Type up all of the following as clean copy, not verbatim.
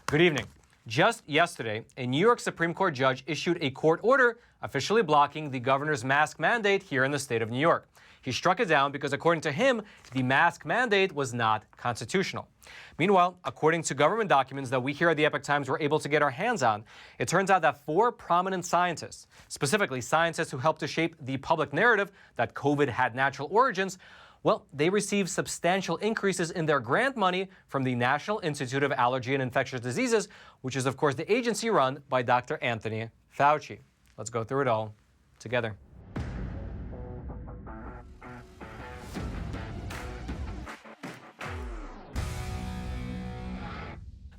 Good evening. Just yesterday, a New York Supreme Court judge issued a court order officially blocking the governor's mask mandate here in the state of New York. He struck it down because, according to him, the mask mandate was not constitutional. Meanwhile, according to government documents that we here at the Epoch Times were able to get our hands on, it turns out that 4 prominent scientists, specifically scientists who helped to shape the public narrative that COVID had natural origins, well, they received substantial increases in their grant money from the National Institute of Allergy and Infectious Diseases, which is, of course, the agency run by Dr. Anthony Fauci. Let's go through it all together.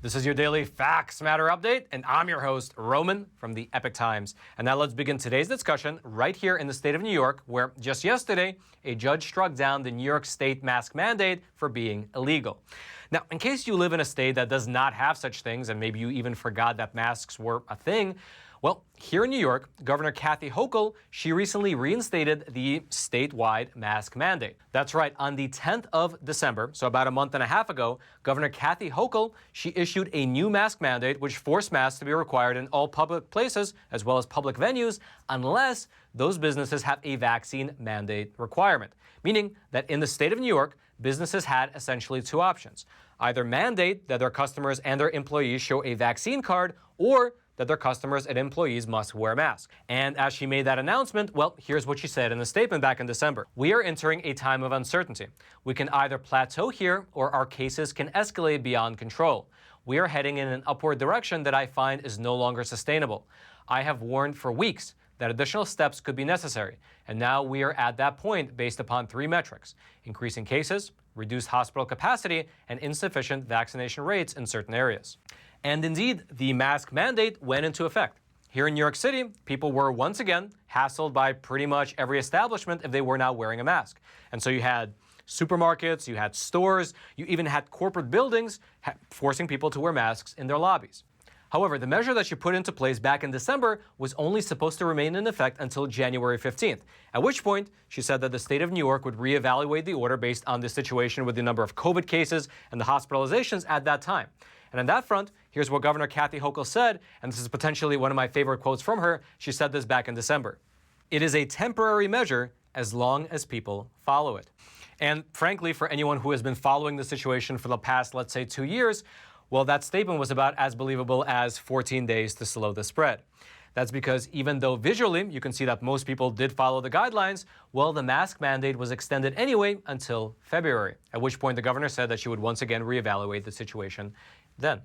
This is your daily Facts Matter update, and I'm your host, Roman, from the Epoch Times. And now let's begin today's discussion right here in the state of New York, where just yesterday, a judge struck down the New York State mask mandate for being illegal. Now, in case you live in a state that does not have such things, and maybe you even forgot that masks were a thing, well, here in New York, Governor Kathy Hochul, she recently reinstated the statewide mask mandate. That's right, on the 10th of December, so about a month and a half ago, Governor Kathy Hochul, she issued a new mask mandate which forced masks to be required in all public places as well as public venues unless those businesses have a vaccine mandate requirement. Meaning that in the state of New York, businesses had essentially 2 options. Either mandate that their customers and their employees show a vaccine card, or that their customers and employees must wear masks. And as she made that announcement, well, here's what she said in a statement back in December. We are entering a time of uncertainty. We can either plateau here or our cases can escalate beyond control. We are heading in an upward direction that I find is no longer sustainable. I have warned for weeks that additional steps could be necessary. And now we are at that point based upon 3 metrics: increasing cases, reduced hospital capacity, and insufficient vaccination rates in certain areas. And indeed, the mask mandate went into effect. Here in New York City, people were once again hassled by pretty much every establishment if they were not wearing a mask. And so you had supermarkets, you had stores, you even had corporate buildings forcing people to wear masks in their lobbies. However, the measure that she put into place back in December was only supposed to remain in effect until January 15th, at which point she said that the state of New York would reevaluate the order based on the situation with the number of COVID cases and the hospitalizations at that time. And on that front, here's what Governor Kathy Hochul said, and this is potentially one of my favorite quotes from her. She said this back in December. "It is a temporary measure as long as people follow it." And frankly, for anyone who has been following the situation for the past, let's say, 2 years, well, that statement was about as believable as 14 days to slow the spread. That's because even though visually you can see that most people did follow the guidelines, well, the mask mandate was extended anyway until February, at which point the governor said that she would once again reevaluate the situation then.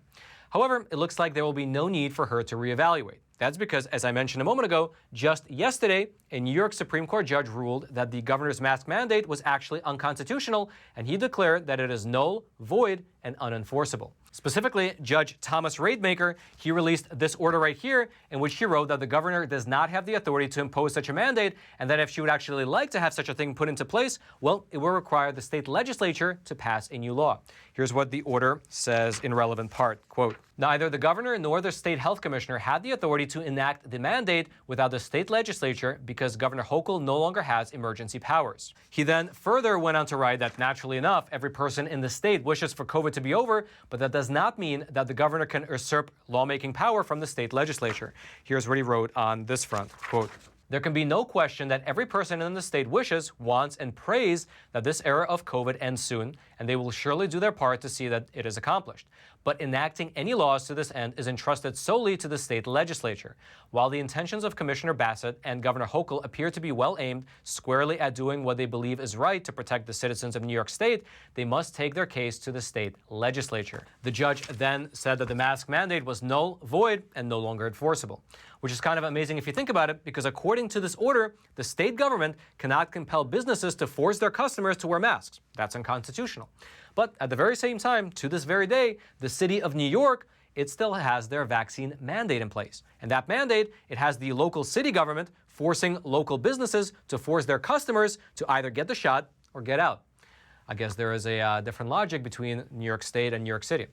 However, it looks like there will be no need for her to reevaluate. That's because, as I mentioned a moment ago, just yesterday, a New York Supreme Court judge ruled that the governor's mask mandate was actually unconstitutional, and he declared that it is null, void, and unenforceable. Specifically, Judge Thomas Rademacher, he released this order right here in which he wrote that the governor does not have the authority to impose such a mandate, and that if she would actually like to have such a thing put into place, well, it will require the state legislature to pass a new law. Here's what the order says in relevant part, quote, "Neither the governor nor the state health commissioner had the authority to enact the mandate without the state legislature because Governor Hochul no longer has emergency powers." He then further went on to write that naturally enough, every person in the state wishes for COVID to be over, but that does not mean that the governor can usurp lawmaking power from the state legislature. Here's what he wrote on this front, quote, "There can be no question that every person in the state wishes, wants, and prays that this era of COVID ends soon, and they will surely do their part to see that it is accomplished. But enacting any laws to this end is entrusted solely to the state legislature. While the intentions of Commissioner Bassett and Governor Hochul appear to be well aimed squarely at doing what they believe is right to protect the citizens of New York State, they must take their case to the state legislature." The judge then said that the mask mandate was null, void, and no longer enforceable, which is kind of amazing if you think about it, because according to this order, the state government cannot compel businesses to force their customers to wear masks. That's unconstitutional. But at the very same time, to this very day, the city of New York, it still has their vaccine mandate in place. And that mandate, it has the local city government forcing local businesses to force their customers to either get the shot or get out. I guess there is a different logic between New York State and New York City.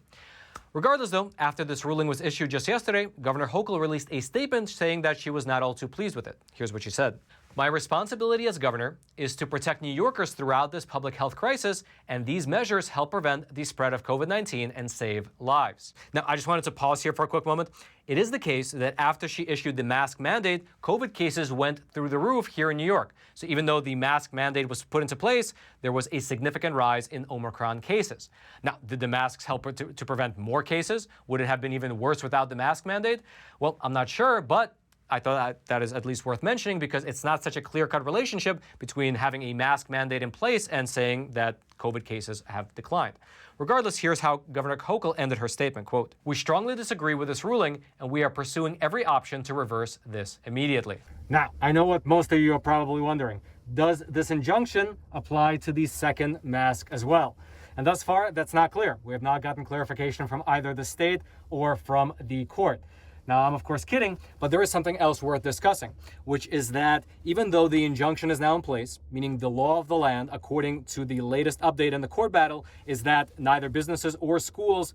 Regardless, though, after this ruling was issued just yesterday, Governor Hochul released a statement saying that she was not all too pleased with it. Here's what she said. My responsibility as governor is to protect New Yorkers throughout this public health crisis, and these measures help prevent the spread of COVID-19 and save lives. Now, I just wanted to pause here for a quick moment. It is the case that after she issued the mask mandate, COVID cases went through the roof here in New York. So even though the mask mandate was put into place, there was a significant rise in Omicron cases. Now, did the masks help to prevent more cases? Would it have been even worse without the mask mandate? Well, I'm not sure, but I thought that is at least worth mentioning because it's not such a clear-cut relationship between having a mask mandate in place and saying that COVID cases have declined. Regardless, here's how Governor Hochul ended her statement, quote, "We strongly disagree with this ruling, and we are pursuing every option to reverse this immediately." Now, I know what most of you are probably wondering. Does this injunction apply to the second mask as well? And thus far, that's not clear. We have not gotten clarification from either the state or from the court. Now, I'm of course kidding, but there is something else worth discussing, which is that even though the injunction is now in place, meaning the law of the land, according to the latest update in the court battle, is that neither businesses or schools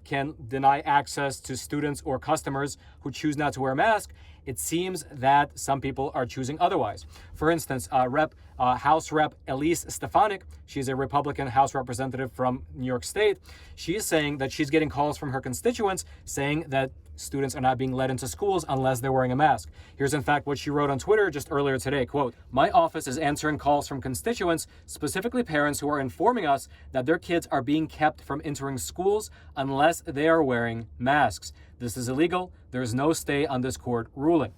can deny access to students or customers who choose not to wear a mask, it seems that some people are choosing otherwise. For instance, House Rep Elise Stefanik, she's a Republican House representative from New York State, she is saying that she's getting calls from her constituents saying that students are not being let into schools unless they're wearing a mask. Here's in fact what she wrote on Twitter just earlier today, quote, "My office is answering calls from constituents, specifically parents who are informing us that their kids are being kept from entering schools unless they are wearing masks. This is illegal. There is no stay on this court ruling."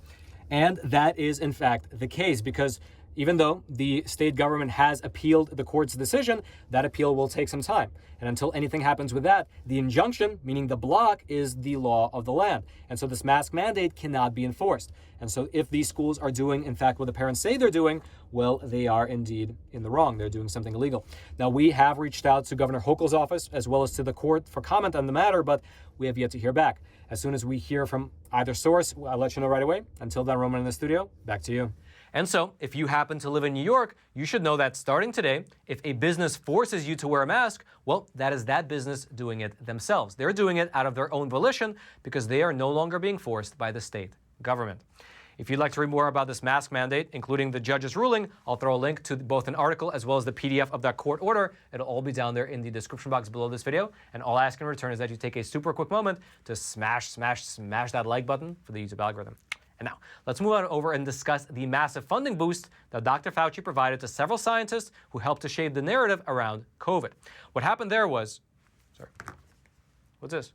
And that is in fact the case because even though the state government has appealed the court's decision, that appeal will take some time. And until anything happens with that, the injunction, meaning the block, is the law of the land. And so this mask mandate cannot be enforced. And so if these schools are doing, in fact, what the parents say they're doing, well, they are indeed in the wrong. They're doing something illegal. Now, we have reached out to Governor Hochul's office as well as to the court for comment on the matter, but we have yet to hear back. As soon as we hear from either source, I'll let you know right away. Until then, Roman in the studio, back to you. And so, if you happen to live in New York, you should know that starting today, if a business forces you to wear a mask, well, that is that business doing it themselves. They're doing it out of their own volition because they are no longer being forced by the state government. If you'd like to read more about this mask mandate, including the judge's ruling, I'll throw a link to both an article as well as the PDF of that court order. It'll all be down there in the description box below this video. And all I ask in return is that you take a super quick moment to smash that like button for the YouTube algorithm. And now, let's move on over and discuss the massive funding boost that Dr. Fauci provided to several scientists who helped to shape the narrative around COVID. What happened there was, what's this?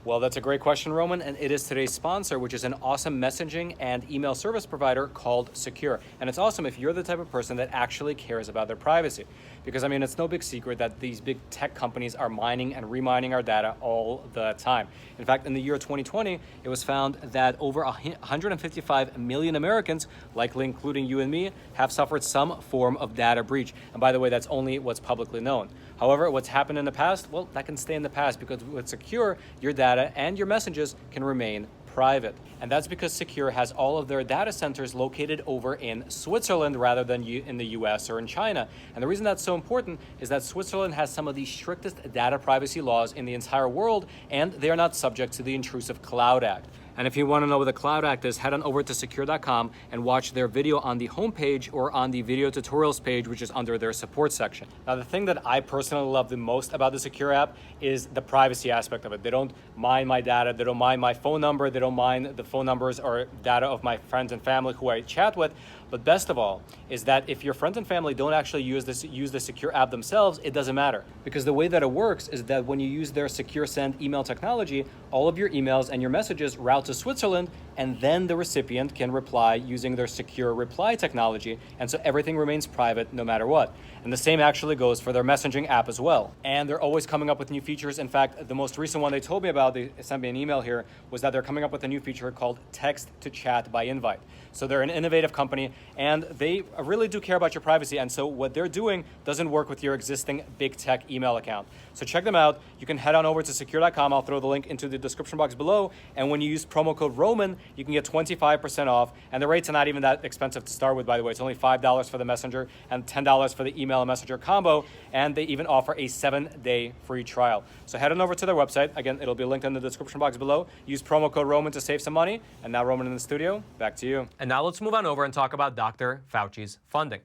Well, that's a great question, Roman, and it is today's sponsor, which is an awesome messaging and email service provider called Secure. And it's awesome if you're the type of person that actually cares about their privacy. Because, I mean, it's no big secret that these big tech companies are mining and remining our data all the time. In fact, in the year 2020, it was found that over 155 million Americans, likely including you and me, have suffered some form of data breach. And by the way, that's only what's publicly known. However, what's happened in the past, well, that can stay in the past because with Secure, your data and your messages can remain private. And that's because Secure has all of their data centers located over in Switzerland rather than in the US or in China. And the reason that's so important is that Switzerland has some of the strictest data privacy laws in the entire world, and they are not subject to the Intrusive Cloud Act. And if you want to know what the Cloud Act is, head on over to secure.com and watch their video on the homepage or on the video tutorials page, which is under their support section. Now, the thing that I personally love the most about the Secure app is the privacy aspect of it. They don't mine my data. They don't mine my phone number. They don't mine the phone numbers or data of my friends and family who I chat with. But best of all is that if your friends and family don't actually use the Secure app themselves, it doesn't matter. Because the way that it works is that when you use their Secure Send email technology, all of your emails and your messages route to Switzerland, and then the recipient can reply using their Secure Reply technology, and so everything remains private no matter what. And the same actually goes for their messaging app as well. And they're always coming up with new features. In fact, the most recent one they told me about, they sent me an email here, was that they're coming up with a new feature called Text to Chat by Invite. So they're an innovative company, and they really do care about your privacy. And so what they're doing doesn't work with your existing big tech email account. So check them out. You can head on over to secure.com. I'll throw the link into the description box below. And when you use promo code Roman, you can get 25% off. And the rates are not even that expensive to start with, by the way. It's only $5 for the messenger and $10 for the email and messenger combo. And they even offer a 7-day free trial. So head on over to their website. Again, it'll be linked in the description box below. Use promo code Roman to save some money. And now, Roman in the studio, back to you. And now let's move on over and talk about about Dr. Fauci's funding.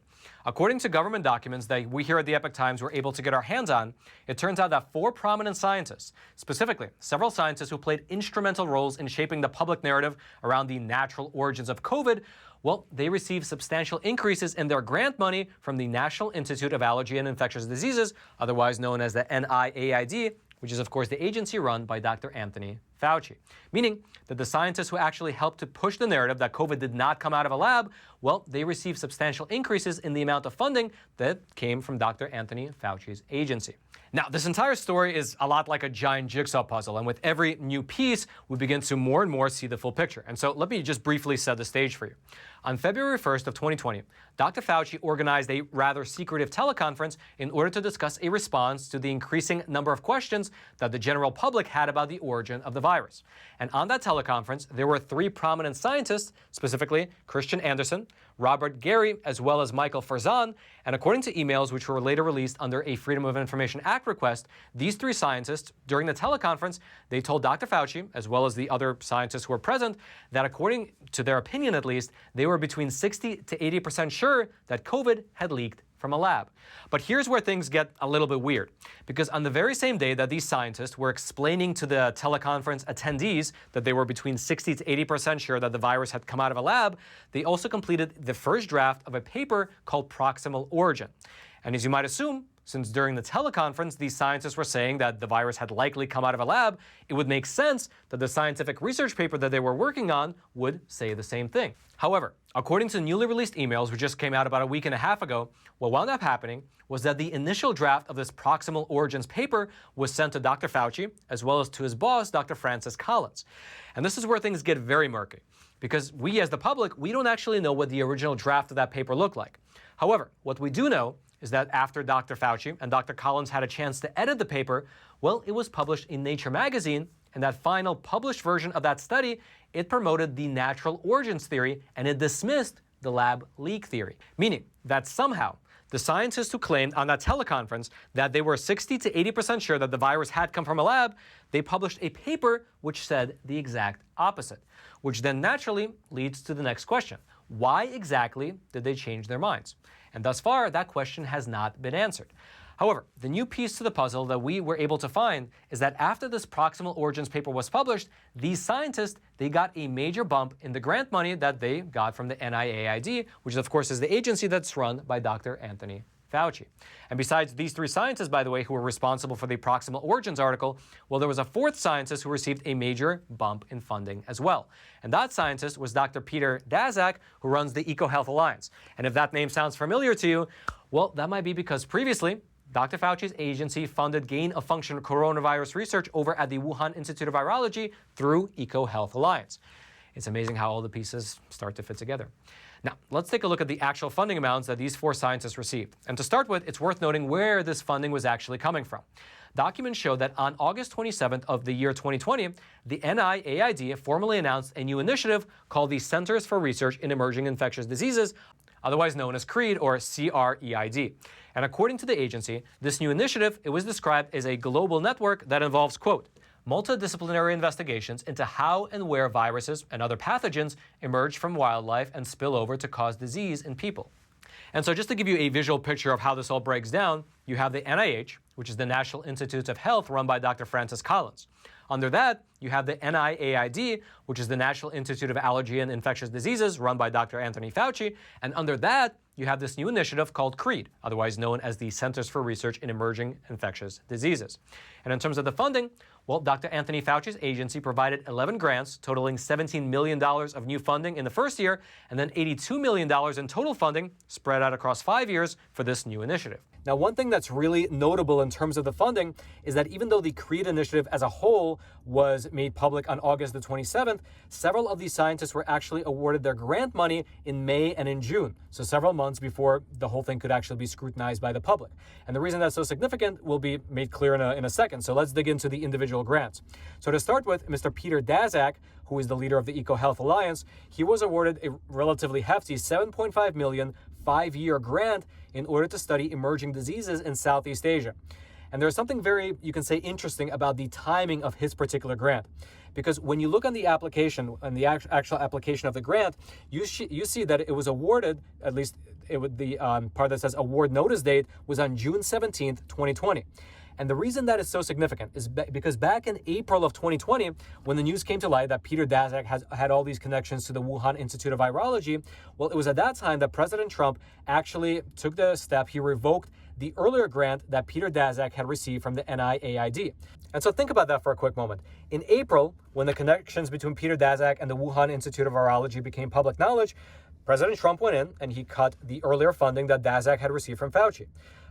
According to government documents that we here at the Epoch Times were able to get our hands on, it turns out that 4 prominent scientists, specifically several scientists who played instrumental roles in shaping the public narrative around the natural origins of COVID, well, they received substantial increases in their grant money from the National Institute of Allergy and Infectious Diseases, otherwise known as the NIAID, which is, of course, the agency run by Dr. Anthony Fauci. Meaning that the scientists who actually helped to push the narrative that COVID did not come out of a lab, well, they received substantial increases in the amount of funding that came from Dr. Anthony Fauci's agency. Now, this entire story is a lot like a giant jigsaw puzzle, and with every new piece, we begin to more and more see the full picture. And so let me just briefly set the stage for you. On February 1st of 2020, Dr. Fauci organized a rather secretive teleconference in order to discuss a response to the increasing number of questions that the general public had about the origin of the virus. And on that teleconference, there were 3 prominent scientists, specifically Christian Anderson, Robert Gary, as well as Michael Farzan. And according to emails which were later released under a Freedom of Information Act request, these 3 scientists, during the teleconference, they told Dr. Fauci, as well as the other scientists who were present, that according to their opinion at least, they were between 60 to 80% sure that COVID had leaked from a lab. But here's where things get a little bit weird, because on the very same day that these scientists were explaining to the teleconference attendees that they were between 60 to 80% sure that the virus had come out of a lab, they also completed the first draft of a paper called Proximal Origin. And as you might assume, since during the teleconference these scientists were saying that the virus had likely come out of a lab, it would make sense that the scientific research paper that they were working on would say the same thing. However, according to newly released emails which just came out about a week and a half ago, what wound up happening was that the initial draft of this Proximal Origins paper was sent to Dr. Fauci, as well as to his boss, Dr. Francis Collins. And this is where things get very murky, because we as the public, we don't actually know what the original draft of that paper looked like. However, what we do know is that after Dr. Fauci and Dr. Collins had a chance to edit the paper, well, it was published in Nature magazine, and that final published version of that study, it promoted the natural origins theory, and it dismissed the lab leak theory. Meaning that somehow, the scientists who claimed on that teleconference that they were 60 to 80% sure that the virus had come from a lab, they published a paper which said the exact opposite, which then naturally leads to the next question. Why exactly did they change their minds? And thus far, that question has not been answered. However, the new piece to the puzzle that we were able to find is that after this Proximal Origins paper was published, these scientists, they got a major bump in the grant money that they got from the NIAID, which of course is the agency that's run by Dr. Anthony Fauci. And besides these 3 scientists, by the way, who were responsible for the Proximal Origins article, well, there was a 4th scientist who received a major bump in funding as well. And that scientist was Dr. Peter Daszak, who runs the EcoHealth Alliance. And if that name sounds familiar to you, well, that might be because previously, Dr. Fauci's agency funded gain-of-function coronavirus research over at the Wuhan Institute of Virology through EcoHealth Alliance. It's amazing how all the pieces start to fit together. Now, let's take a look at the actual funding amounts that these 4 scientists received. And to start with, it's worth noting where this funding was actually coming from. Documents show that on August 27th of the year 2020, the NIAID formally announced a new initiative called the Centers for Research in Emerging Infectious Diseases, otherwise known as CREID or CREID. And according to the agency, this new initiative, it was described as a global network that involves, quote, multidisciplinary investigations into how and where viruses and other pathogens emerge from wildlife and spill over to cause disease in people. And so just to give you a visual picture of how this all breaks down, you have the NIH, which is the National Institutes of Health run by Dr. Francis Collins. Under that, you have the NIAID, which is the National Institute of Allergy and Infectious Diseases run by Dr. Anthony Fauci. And under that, you have this new initiative called CREID, otherwise known as the Centers for Research in Emerging Infectious Diseases. And in terms of the funding, well, Dr. Anthony Fauci's agency provided 11 grants totaling $17 million of new funding in the first year, and then $82 million in total funding spread out across 5 years for this new initiative. Now, one thing that's really notable in terms of the funding is that even though the CREID initiative as a whole was made public on August the 27th, several of these scientists were actually awarded their grant money in May and in June, so several months before the whole thing could actually be scrutinized by the public. And the reason that's so significant will be made clear in a second, so let's dig into the individual grants. So to start with, Mr. Peter Daszak, who is the leader of the EcoHealth Alliance, he was awarded a relatively hefty $7.5 million 5-year grant in order to study emerging diseases in Southeast Asia. And there's something very, you can say, interesting about the timing of his particular grant. Because when you look on the application, on the actual application of the grant, you see that it was awarded, at least the part that says award notice date was on June 17th, 2020. And the reason that is so significant is because back in April of 2020, when the news came to light that Peter Daszak had all these connections to the Wuhan Institute of Virology, well, it was at that time that President Trump actually took the step. He revoked the earlier grant that Peter Daszak had received from the NIAID. And so think about that for a quick moment. In April, when the connections between Peter Daszak and the Wuhan Institute of Virology became public knowledge, President Trump went in and he cut the earlier funding that Daszak had received from Fauci.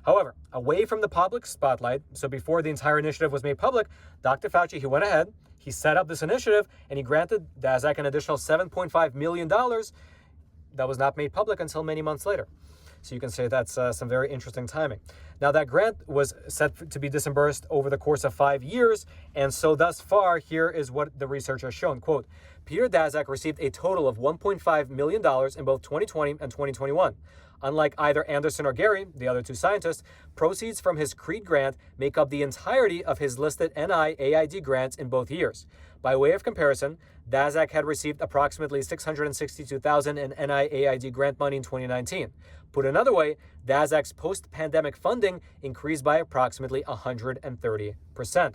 However, away from the public spotlight, so before the entire initiative was made public, Dr. Fauci, he went ahead, he set up this initiative, and he granted Daszak an additional $7.5 million that was not made public until many months later. So you can say that's some very interesting timing. Now, that grant was set to be disbursed over the course of 5 years, and so thus far, here is what the research has shown. Quote, Peter Daszak received a total of $1.5 million in both 2020 and 2021. Unlike either Anderson or Gary, the other two scientists, proceeds from his CREID grant make up the entirety of his listed NIAID grants in both years. By way of comparison, Daszak had received approximately $662,000 in NIAID grant money in 2019. Put another way, Daszak's post-pandemic funding increased by approximately 130%.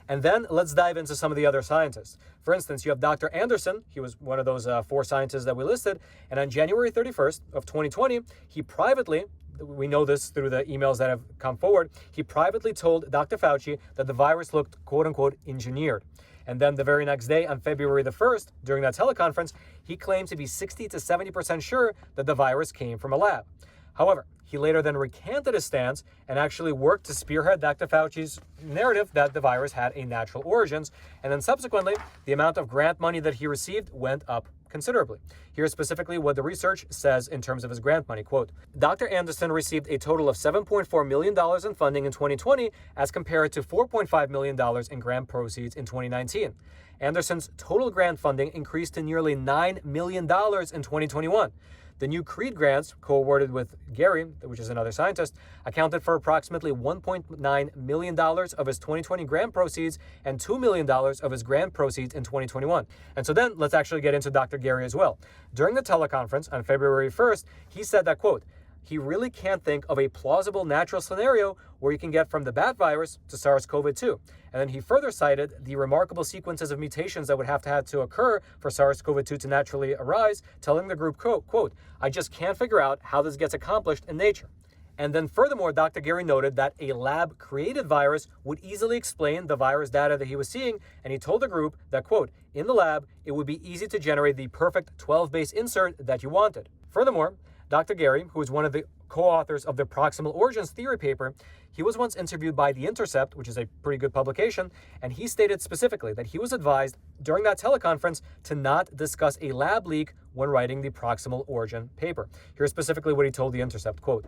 And then let's dive into some of the other scientists. For instance, you have Dr. Anderson. He was one of those 4 scientists that we listed. And on January 31st of 2020, he privately, we know this through the emails that have come forward, he privately told Dr. Fauci that the virus looked, quote unquote, engineered. And then the very next day, on February the 1st, during that teleconference, he claimed to be 60 to 70% sure that the virus came from a lab. However, he later then recanted his stance and actually worked to spearhead Dr. Fauci's narrative that the virus had a natural origins. And then subsequently, the amount of grant money that he received went up considerably. Here's specifically what the research says in terms of his grant money. Quote, Dr. Anderson received a total of $7.4 million in funding in 2020 as compared to $4.5 million in grant proceeds in 2019. Anderson's total grant funding increased to nearly $9 million in 2021. The new CREID grants, co-awarded with Gary, which is another scientist, accounted for approximately $1.9 million of his 2020 grant proceeds and $2 million of his grant proceeds in 2021. And so then let's actually get into Dr. Gary as well. During the teleconference on February 1st, he said that, quote, he really can't think of a plausible natural scenario where you can get from the bat virus to SARS-CoV-2. And then he further cited the remarkable sequences of mutations that would have to occur for SARS-CoV-2 to naturally arise, telling the group, quote, I just can't figure out how this gets accomplished in nature. And then furthermore, Dr. Gary noted that a lab-created virus would easily explain the virus data that he was seeing, and he told the group that, quote, in the lab, it would be easy to generate the perfect 12-base insert that you wanted. Furthermore, Dr. Gary, who is one of the co-authors of the proximal origins theory paper, he was once interviewed by The Intercept, which is a pretty good publication, and he stated specifically that he was advised during that teleconference to not discuss a lab leak when writing the proximal origin paper. Here's specifically what he told The Intercept, quote,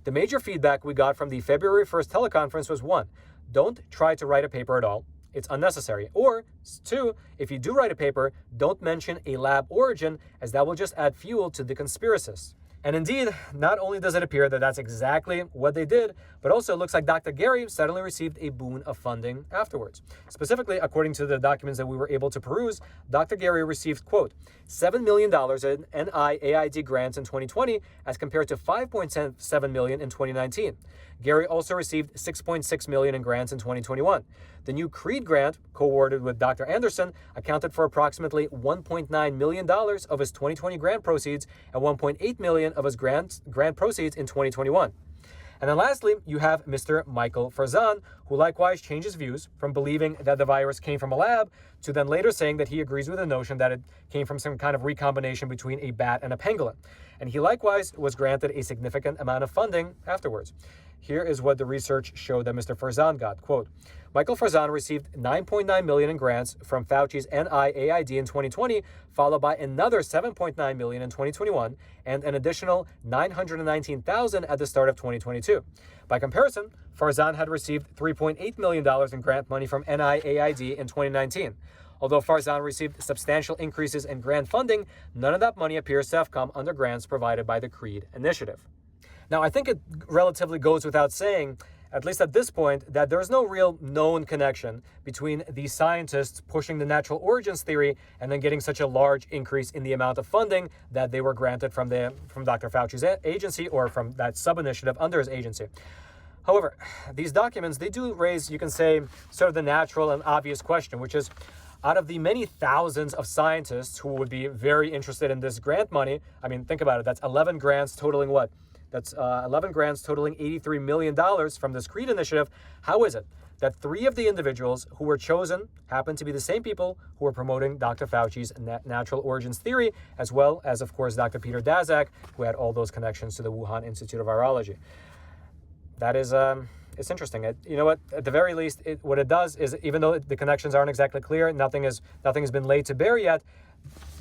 the major feedback we got from the February 1st teleconference was 1, don't try to write a paper at all. It's unnecessary. Or 2, if you do write a paper, don't mention a lab origin, as that will just add fuel to the conspiracists. And indeed, not only does it appear that that's exactly what they did, but also it looks like Dr. Gary suddenly received a boon of funding afterwards. Specifically, according to the documents that we were able to peruse, Dr. Gary received, quote, $7 million in NIAID grants in 2020 as compared to $5.7 million in 2019. Gary also received $6.6 million in grants in 2021. The new CREID grant, co-awarded with Dr. Anderson, accounted for approximately $1.9 million of his 2020 grant proceeds and $1.8 million of his grant proceeds in 2021. And then lastly, you have Mr. Michael Farzan, who likewise changed his views from believing that the virus came from a lab to then later saying that he agrees with the notion that it came from some kind of recombination between a bat and a pangolin. And he likewise was granted a significant amount of funding afterwards. Here is what the research showed that Mr. Farzan got. Quote, Michael Farzan received $9.9 million in grants from Fauci's NIAID in 2020, followed by another $7.9 million in 2021, and an additional $919,000 at the start of 2022. By comparison, Farzan had received $3.8 million in grant money from NIAID in 2019. Although Farzan received substantial increases in grant funding, none of that money appears to have come under grants provided by the CREID Initiative. Now, I think it relatively goes without saying, at least at this point, that there's no real known connection between these scientists pushing the natural origins theory and then getting such a large increase in the amount of funding that they were granted from Dr. Fauci's agency or from that sub-initiative under his agency. However, these documents, they do raise, you can say, sort of the natural and obvious question, which is, out of the many thousands of scientists who would be very interested in this grant money, I mean, think about it, that's 11 grants totaling what? That's 11 grants totaling $83 million from this CREID initiative. How is it that 3 of the individuals who were chosen happen to be the same people who were promoting Dr. Fauci's natural origins theory, as well as, of course, Dr. Peter Daszak, who had all those connections to the Wuhan Institute of Virology? That is, it's interesting. You know what? At the very least, what it does is, even though the connections aren't exactly clear, nothing has been laid to bare yet,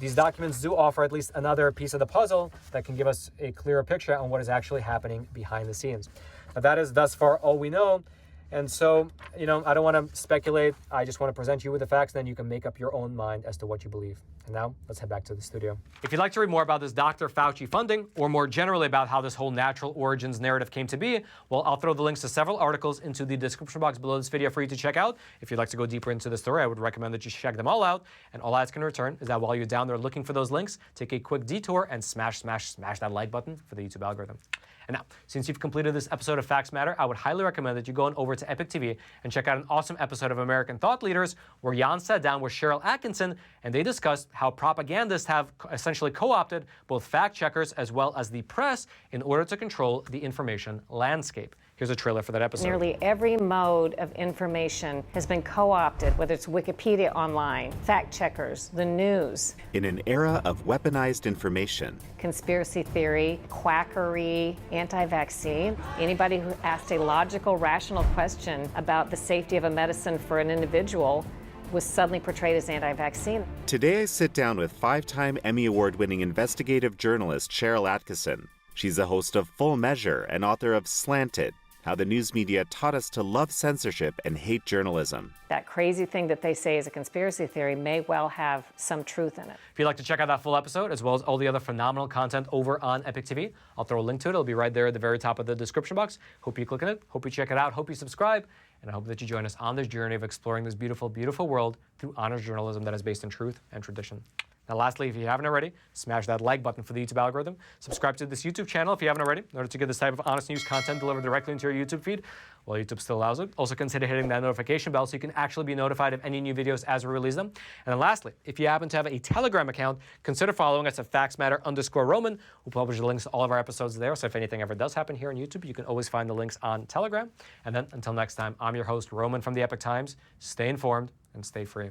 these documents do offer at least another piece of the puzzle that can give us a clearer picture on what is actually happening behind the scenes. Now, that is thus far all we know. And so, I don't want to speculate. I just want to present you with the facts, then you can make up your own mind as to what you believe. And now, let's head back to the studio. If you'd like to read more about this Dr. Fauci funding, or more generally about how this whole natural origins narrative came to be, well, I'll throw the links to several articles into the description box below this video for you to check out. If you'd like to go deeper into the story, I would recommend that you check them all out. And all I ask in return is that while you're down there looking for those links, take a quick detour and smash that like button for the YouTube algorithm. And now, since you've completed this episode of Facts Matter, I would highly recommend that you go on over to Epoch TV and check out an awesome episode of American Thought Leaders where Jan sat down with Cheryl Atkinson and they discussed how propagandists have essentially co-opted both fact checkers as well as the press in order to control the information landscape. Here's a trailer for that episode. Nearly every mode of information has been co-opted, whether it's Wikipedia online, fact checkers, the news. In an era of weaponized information, Conspiracy theory, quackery, anti-vaccine. Anybody who asked a logical, rational question about the safety of a medicine for an individual was suddenly portrayed as anti-vaccine. Today I sit down with 5-time Emmy Award-winning investigative journalist Cheryl Atkinson. She's the host of Full Measure and author of Slanted: How the News Media Taught Us to Love Censorship and Hate Journalism. That crazy thing that they say is a conspiracy theory may well have some truth in it. If you'd like to check out that full episode, as well as all the other phenomenal content over on Epoch TV, I'll throw a link to it. It'll be right there at the very top of the description box. Hope you click on it. Hope you check it out. Hope you subscribe. And I hope that you join us on this journey of exploring this beautiful, beautiful world through honest journalism that is based in truth and tradition. Now, lastly, if you haven't already, smash that like button for the YouTube algorithm. Subscribe to this YouTube channel if you haven't already, in order to get this type of honest news content delivered directly into your YouTube feed, while YouTube still allows it. Also, consider hitting that notification bell so you can actually be notified of any new videos as we release them. And then lastly, if you happen to have a Telegram account, consider following us at FactsMatter_Roman, who publishes the links to all of our episodes there. So if anything ever does happen here on YouTube, you can always find the links on Telegram. And then until next time, I'm your host, Roman from the Epoch Times. Stay informed and stay free.